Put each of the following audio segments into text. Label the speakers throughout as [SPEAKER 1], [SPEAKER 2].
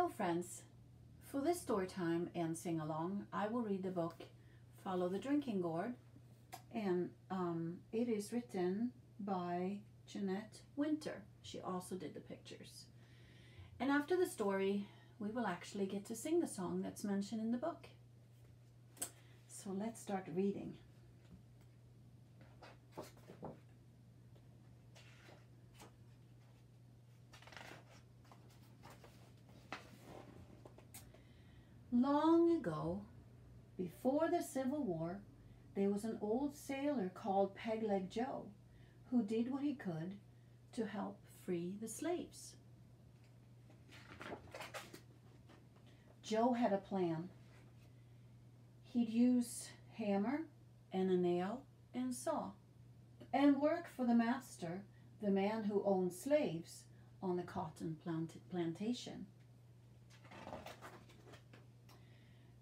[SPEAKER 1] Hello friends, for this story time and sing along I will read the book Follow the Drinking Gourd, and it is written by Jeanette Winter. She also did the pictures. And after the story we will actually get to sing the song that's mentioned in the book. So let's start reading. Long ago, before the Civil War, there was an old sailor called Peg-Leg Joe who did what he could to help free the slaves. Joe had a plan. He'd use hammer and a nail and saw and work for the master, the man who owned slaves on the cotton plantation.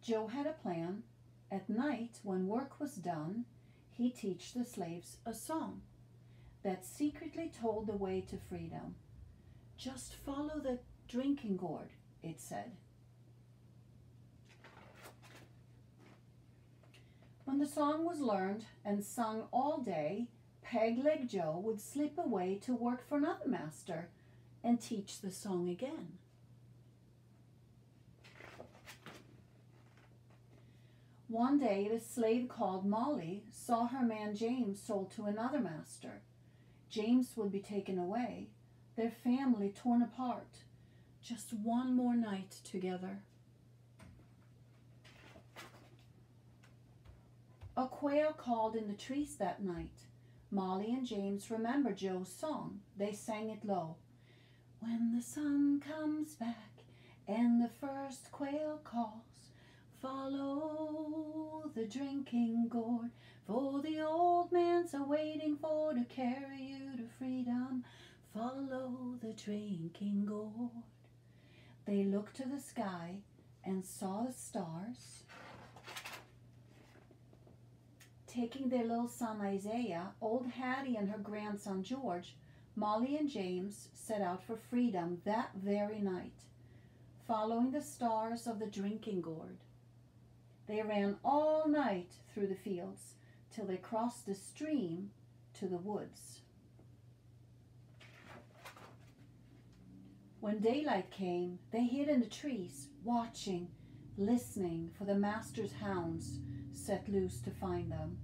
[SPEAKER 1] Joe had a plan. At night, when work was done, he'd teach the slaves a song that secretly told the way to freedom. Just follow the drinking gourd, it said. When the song was learned and sung all day, Peg-Leg Joe would slip away to work for another master and teach the song again. One day, the slave called Molly saw her man James sold to another master. James would be taken away, their family torn apart. Just one more night together. A quail called in the trees that night. Molly and James remembered Joe's song. They sang it low. When the sun comes back and the first quail calls, follow the drinking gourd, for the old man's a-waiting for to carry you to freedom. Follow the drinking gourd. They looked to the sky and saw the stars. Taking their little son Isaiah, old Hattie and her grandson George, Molly and James set out for freedom that very night, following the stars of the drinking gourd. They ran all night through the fields till they crossed the stream to the woods. When daylight came, they hid in the trees, watching, listening for the master's hounds set loose to find them.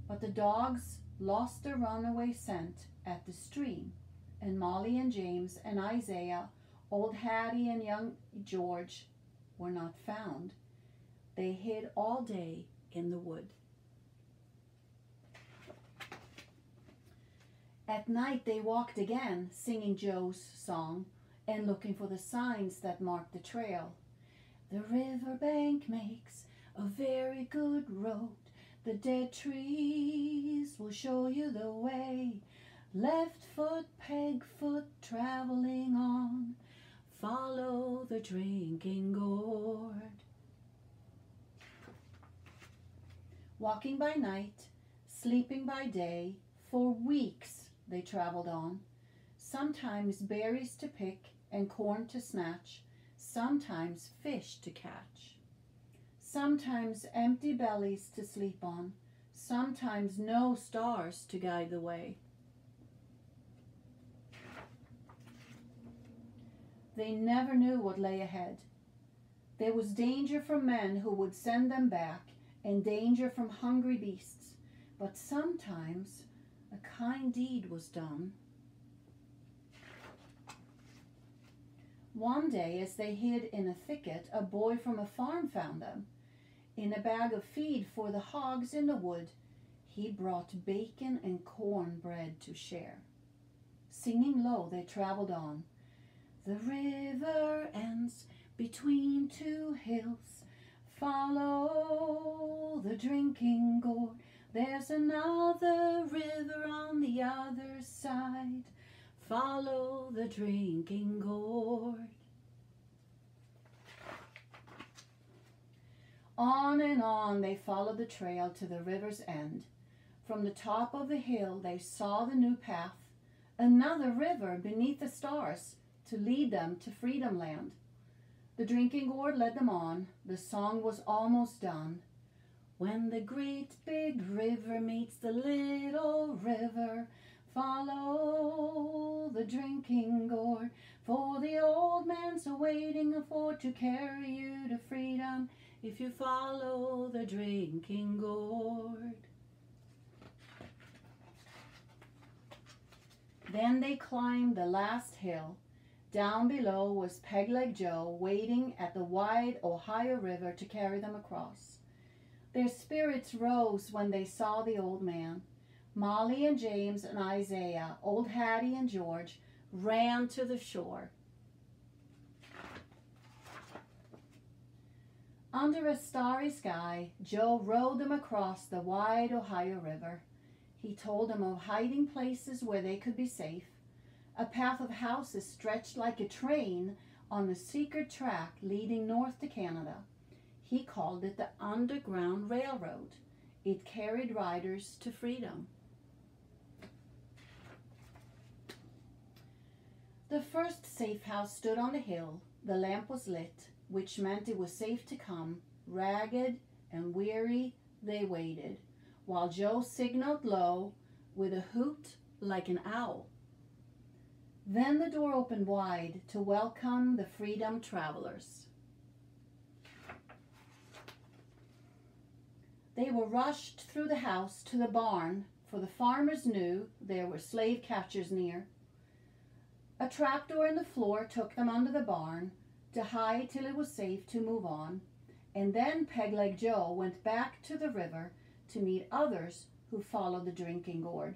[SPEAKER 1] But the dogs lost their runaway scent at the stream, and Molly and James and Isaiah, old Hattie and young George were not found. They hid all day in the wood. At night they walked again, singing Joe's song and looking for the signs that marked the trail. The riverbank makes a very good road. The dead trees will show you the way. Left foot, peg foot, traveling on. Follow the drinking gourd. Walking by night, sleeping by day, for weeks they traveled on. Sometimes berries to pick and corn to snatch, sometimes fish to catch. Sometimes empty bellies to sleep on, sometimes no stars to guide the way. They never knew what lay ahead. There was danger from men who would send them back, and danger from hungry beasts, but sometimes a kind deed was done. One day, as they hid in a thicket, a boy from a farm found them. In a bag of feed for the hogs in the wood, he brought bacon and cornbread to share. Singing low, they traveled on. The river ends between two hills. Follow the drinking gourd. There's another river on the other side. Follow the drinking gourd. On and on they followed the trail to the river's end. From the top of the hill they saw the new path, another river beneath the stars to lead them to Freedom Land. The drinking gourd led them on. The song was almost done. When the great big river meets the little river, follow the drinking gourd, for the old man's a-waiting for to carry you to freedom if you follow the drinking gourd. Then they climbed the last hill. Down below was Pegleg Joe waiting at the wide Ohio River to carry them across. Their spirits rose when they saw the old man. Molly and James and Isaiah, old Hattie and George, ran to the shore. Under a starry sky, Joe rowed them across the wide Ohio River. He told them of hiding places where they could be safe. A path of houses stretched like a train on the secret track leading north to Canada. He called it the Underground Railroad. It carried riders to freedom. The first safe house stood on the hill. The lamp was lit, which meant it was safe to come. Ragged and weary, they waited, while Joe signaled low with a hoot like an owl. Then the door opened wide to welcome the freedom travelers. They were rushed through the house to the barn, for the farmers knew there were slave catchers near. A trapdoor in the floor took them under the barn to hide till it was safe to move on, and then Pegleg Joe went back to the river to meet others who followed the drinking gourd.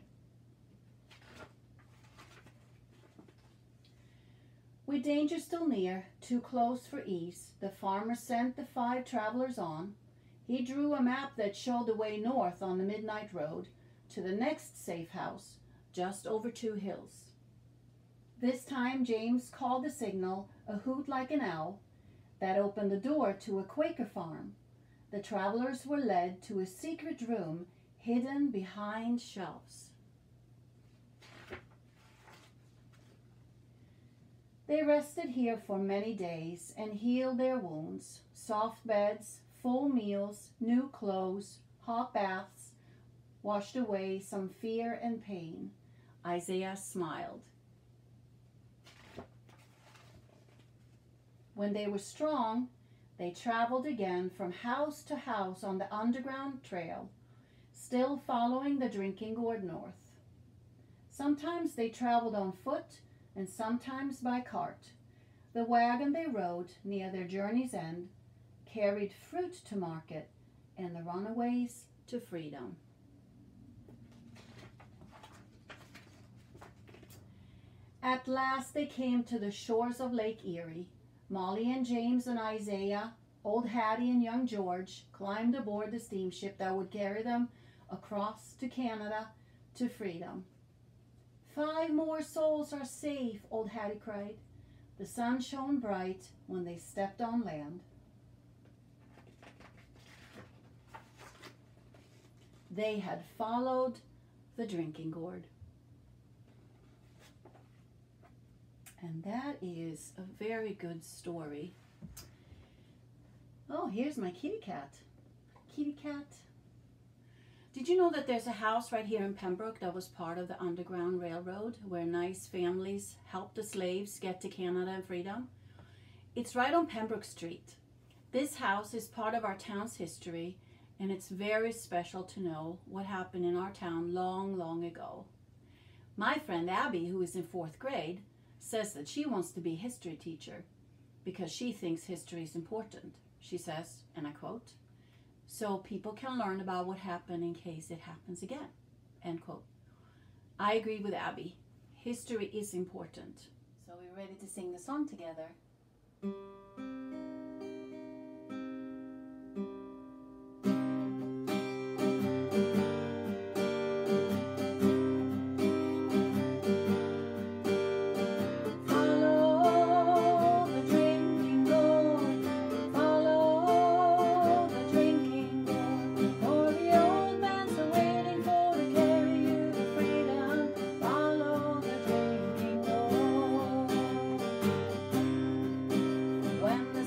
[SPEAKER 1] With danger still near, too close for ease, the farmer sent the 5 travelers on. He drew a map that showed the way north on the midnight road to the next safe house, just over 2 hills. This time James called the signal a hoot like an owl that opened the door to a Quaker farm. The travelers were led to a secret room hidden behind shelves. They rested here for many days and healed their wounds. Soft beds, full meals, new clothes, hot baths washed away some fear and pain. Isaiah smiled. When they were strong, they traveled again from house to house on the underground trail, still following the drinking gourd north. Sometimes they traveled on foot and sometimes by cart. The wagon they rode near their journey's end carried fruit to market and the runaways to freedom. At last they came to the shores of Lake Erie. Molly and James and Isaiah, old Hattie and young George climbed aboard the steamship that would carry them across to Canada to freedom. 5 more souls are safe, old Hattie cried. The sun shone bright when they stepped on land. They had followed the drinking gourd. And that is a very good story. Oh, here's my kitty cat. Kitty cat. Did you know that there's a house right here in Pembroke that was part of the Underground Railroad where nice families helped the slaves get to Canada and freedom? It's right on Pembroke Street. This house is part of our town's history, and it's very special to know what happened in our town long, long ago. My friend Abby, who is in 4th grade, says that she wants to be a history teacher because she thinks history is important. She says, and I quote, "So people can learn about what happened in case it happens again," end quote. I agree with Abby. History is important. So we're ready to sing the song together. When the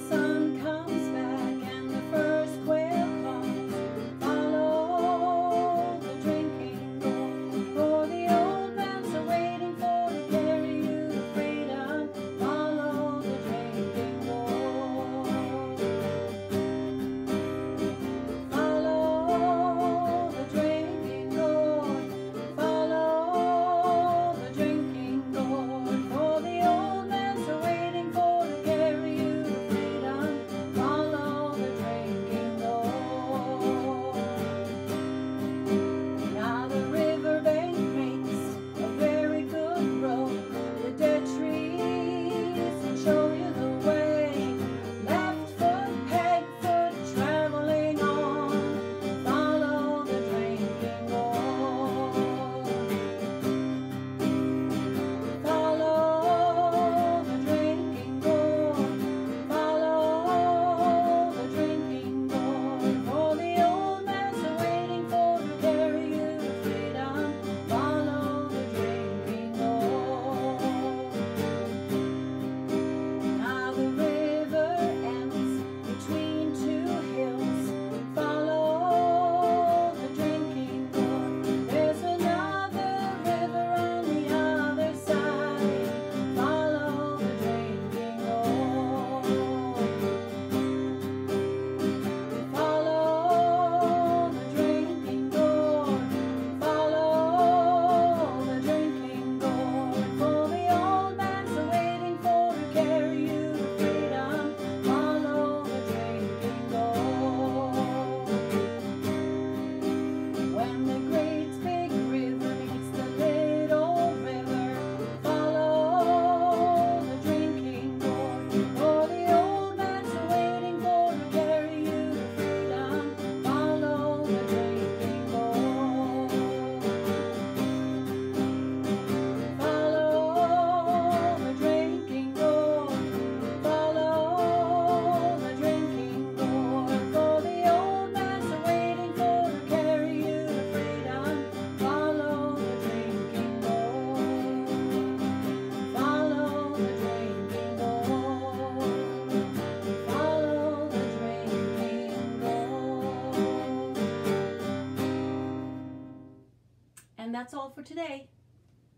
[SPEAKER 1] that's all for today.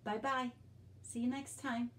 [SPEAKER 1] Bye-bye. See you next time.